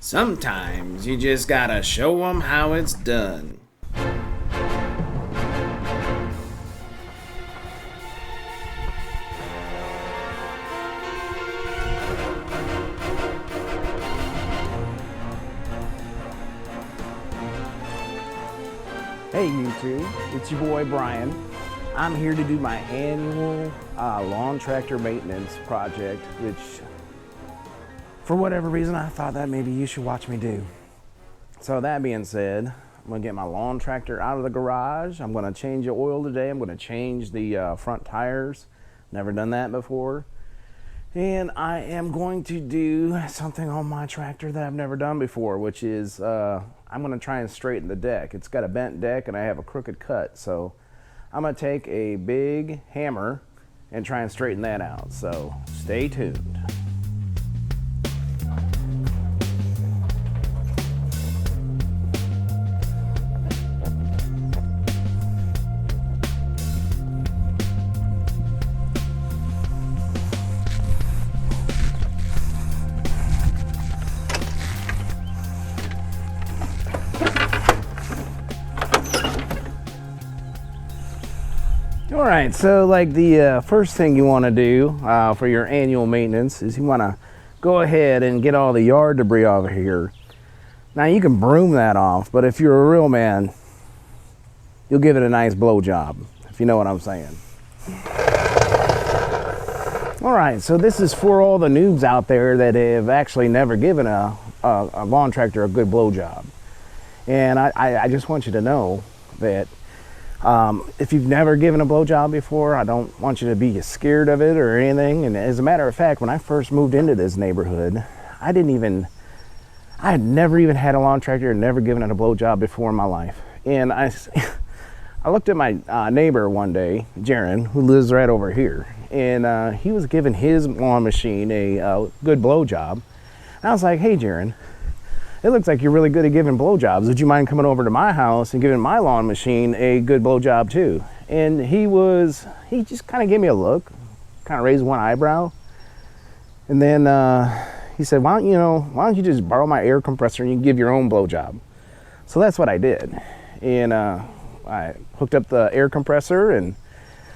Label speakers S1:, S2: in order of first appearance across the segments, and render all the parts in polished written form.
S1: Sometimes you just gotta show 'em how it's done.
S2: Hey YouTube, it's your boy Brian. I'm here to do my annual lawn tractor maintenance project, which for whatever reason I thought that maybe you should watch me do. So that being said, I'm gonna get my lawn tractor out of the garage. I'm gonna change the oil today. I'm gonna change the front tires. Never done that before. And I am going to do something on my tractor that I've never done before, which is I'm gonna try and straighten the deck. It's got a bent deck and I have a crooked cut. So I'm gonna take a big hammer and try and straighten that out. So stay tuned. All right, so like the first thing you want to do for your annual maintenance is you want to go ahead and get all the yard debris over here. Now you can broom that off, but if you're a real man, you'll give it a nice blow job, if you know what I'm saying. All right, so this is for all the noobs out there that have actually never given a lawn tractor a good blow job. And I just want you to know that if you've never given a blowjob before, I don't want you to be scared of it or anything. And as a matter of fact, when I first moved into this neighborhood, I had never even had a lawn tractor and never given it a blowjob before in my life. And I looked at my neighbor one day, Jaron, who lives right over here, and he was giving his lawn machine a good blowjob. And I was like, hey, Jaron, it looks like you're really good at giving blowjobs. Would you mind coming over to my house and giving my lawn machine a good blowjob too? And he just kind of gave me a look, kind of raised one eyebrow. And then he said, why don't you just borrow my air compressor and you can give your own blowjob? So that's what I did. And I hooked up the air compressor and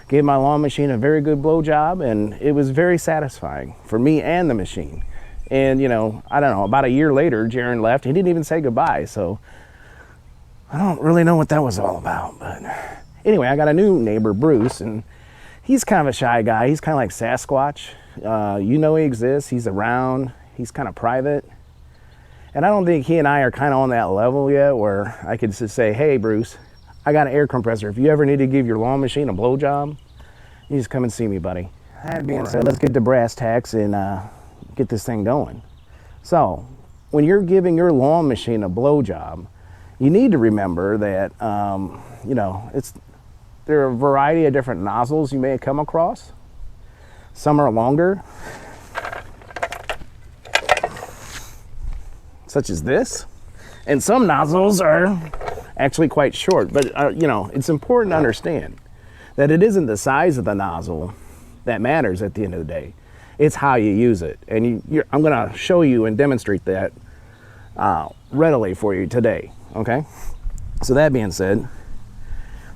S2: gave my lawn machine a very good blowjob, and it was very satisfying for me and the machine. And I don't know, about a year later, Jaron left. He didn't even say goodbye, so I don't really know what that was all about. But anyway, I got a new neighbor, Bruce, and he's kind of a shy guy. He's kind of like Sasquatch. He exists. He's around. He's kind of private. And I don't think he and I are kind of on that level yet where I could just say, hey, Bruce, I got an air compressor. If you ever need to give your lawn machine a blowjob, you just come and see me, buddy. That being said, let's get to brass tacks and get this thing going. So when you're giving your lawn machine a blowjob, you need to remember that there are a variety of different nozzles you may come across. Some are longer, such as this, and some nozzles are actually quite short. But it's important to understand that it isn't the size of the nozzle that matters at the end of the day. It's how you use it. And I'm gonna show you and demonstrate that readily for you today, okay? So that being said,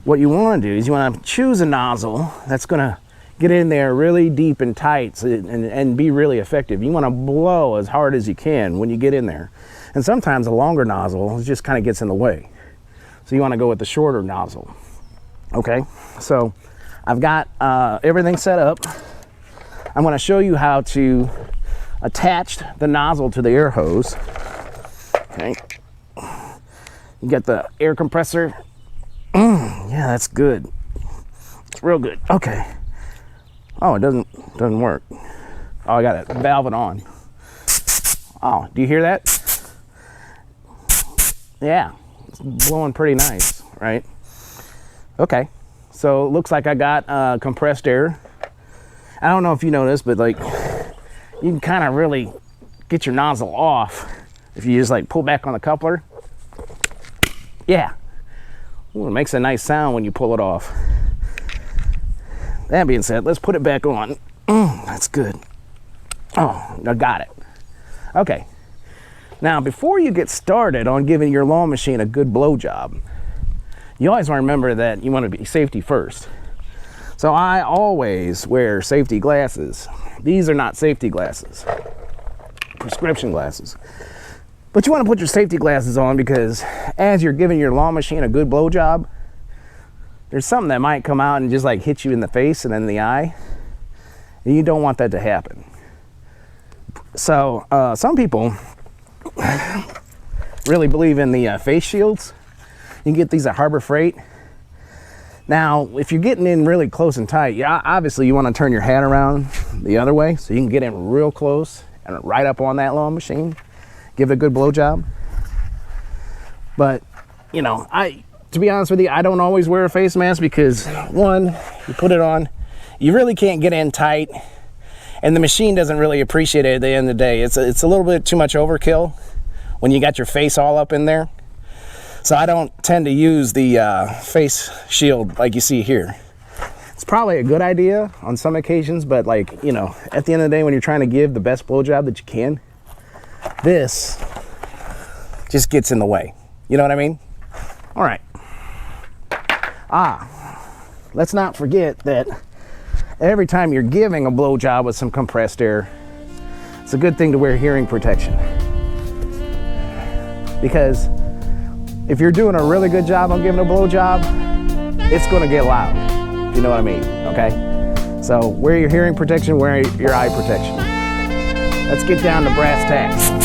S2: what you wanna do is you wanna choose a nozzle that's gonna get in there really deep and tight and be really effective. You wanna blow as hard as you can when you get in there. And sometimes a longer nozzle just kind of gets in the way. So you wanna go with the shorter nozzle, okay? So I've got everything set up. I'm going to show you how to attach the nozzle to the air hose. Okay. You got the air compressor. Yeah, that's good. It's real good. Okay. Oh, it doesn't work. Oh, I got it. Valve it on. Oh, do you hear that? Yeah, it's blowing pretty nice, right? Okay. So it looks like I got compressed air. I don't know if you noticed, but like you can kind of really get your nozzle off if you just like pull back on the coupler. Yeah. Ooh, it makes a nice sound when you pull it off. That being said, let's put it back on. That's good. Oh, I got it. Okay. Now, before you get started on giving your lawn machine a good blow job, you always want to remember that you want to be safety first. So I always wear safety glasses. These are not safety glasses, prescription glasses. But you want to put your safety glasses on because as you're giving your lawn machine a good blow job, there's something that might come out and just like hit you in the face and in the eye. And you don't want that to happen. So some people really believe in the face shields. You can get these at Harbor Freight. Now, if you're getting in really close and tight, yeah, obviously you want to turn your hat around the other way so you can get in real close and right up on that lawn machine. Give it a good blow job. But, you know, to be honest with you, I don't always wear a face mask because, one, you put it on, you really can't get in tight, and the machine doesn't really appreciate it at the end of the day. It's a little bit too much overkill when you got your face all up in there. So I don't tend to use the face shield like you see here. It's probably a good idea on some occasions, but like, you know, at the end of the day, when you're trying to give the best blowjob that you can, this just gets in the way. You know what I mean? All right. Let's not forget that every time you're giving a blowjob with some compressed air, it's a good thing to wear hearing protection. Because if you're doing a really good job on giving a blowjob, it's going to get loud. If you know what I mean, okay? So wear your hearing protection, wear your eye protection. Let's get down to brass tacks.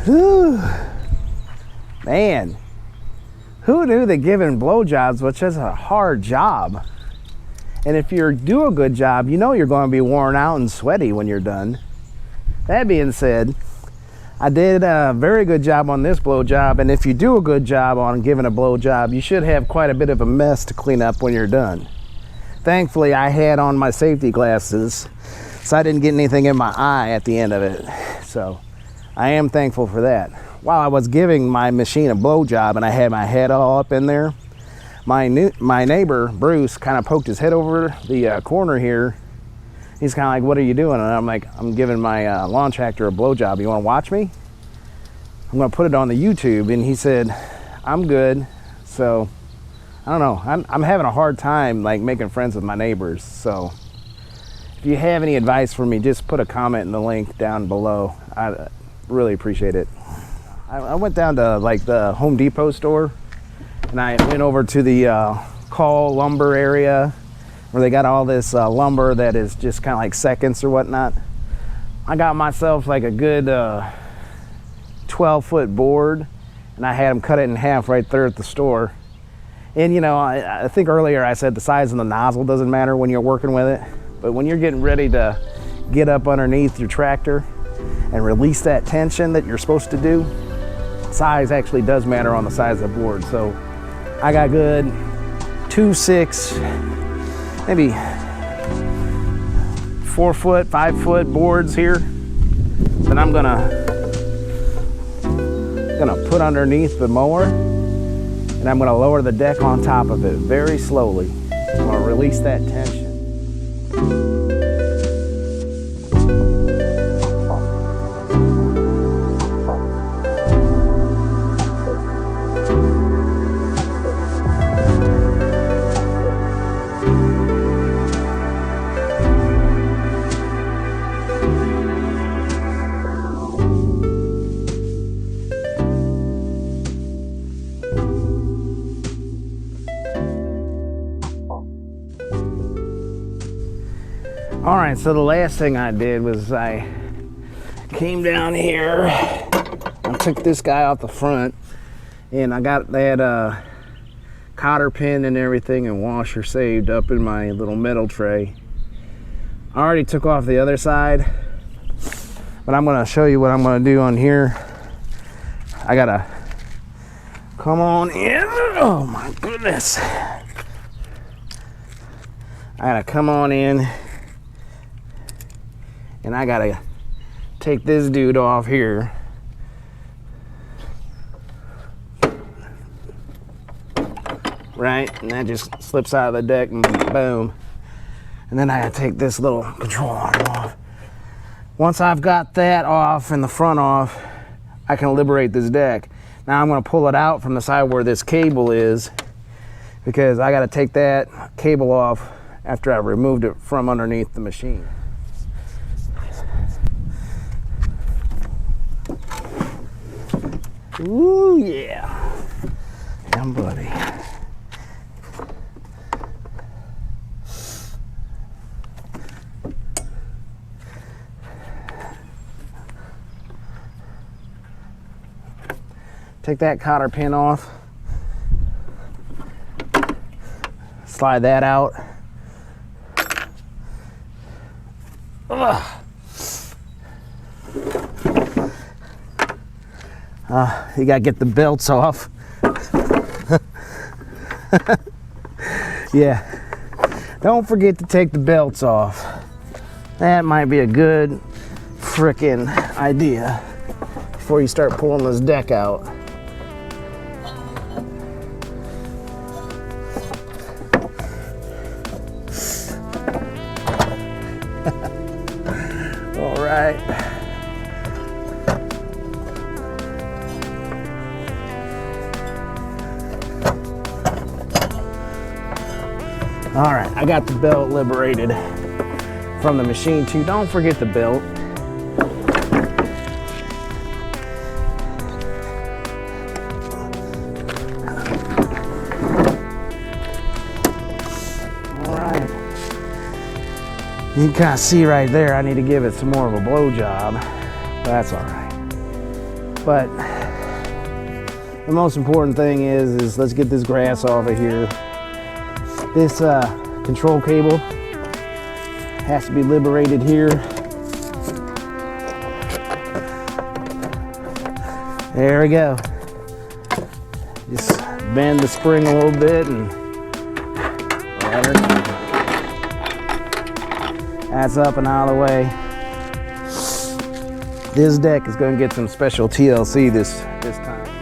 S2: Whew. Man, who knew that giving blowjobs was just a hard job? And if you do a good job, you know you're going to be worn out and sweaty when you're done. That being said, I did a very good job on this blowjob, and if you do a good job on giving a blowjob, you should have quite a bit of a mess to clean up when you're done. Thankfully, I had on my safety glasses, so I didn't get anything in my eye at the end of it. So I am thankful for that. While I was giving my machine a blowjob and I had my head all up in there, my neighbor, Bruce, kind of poked his head over the corner here. He's kind of like, "What are you doing?" And I'm like, "I'm giving my lawn tractor a blowjob. You want to watch me? I'm going to put it on the YouTube." And he said, "I'm good." So I don't know. I'm having a hard time like making friends with my neighbors. So if you have any advice for me, just put a comment in the link down below. I really appreciate it. I went down to like the Home Depot store, and I went over to the Call lumber area where they got all this lumber that is just kind of like seconds or whatnot. I got myself like a good 12-foot board, and I had them cut it in half right there at the store. And you know, I think earlier I said the size of the nozzle doesn't matter when you're working with it, but when you're getting ready to get up underneath your tractor and release that tension that you're supposed to do, size actually does matter on the size of the board. So I got good 2, 6, maybe 4-foot, 5-foot boards here that I'm gonna put underneath the mower, and I'm gonna lower the deck on top of it very slowly. I'm gonna release that tension. right, so the last thing I did was I came down here and took this guy off the front, and I got that cotter pin and everything and washer saved up in my little metal tray. I already took off the other side, but I'm gonna show you what I'm gonna do on here. I gotta come on in. Oh my goodness. I gotta come on in, and I gotta take this dude off here. Right, and that just slips out of the deck and boom. And then I gotta take this little control arm off. Once I've got that off and the front off, I can liberate this deck. Now I'm gonna pull it out from the side where this cable is, because I gotta take that cable off after I removed it from underneath the machine. Ooh, yeah. Yeah, buddy. Take that cotter pin off. Slide that out. You gotta get the belts off. Yeah, don't forget to take the belts off. That might be a good frickin' idea before you start pulling this deck out. All right. All right, I got the belt liberated from the machine too. Don't forget the belt. All right. You can kind of see right there, I need to give it some more of a blow job. That's all right. But the most important thing is let's get this grass off of here. This control cable has to be liberated here. There we go. Just bend the spring a little bit and there. That's up and out of the way. This deck is going to get some special TLC this time.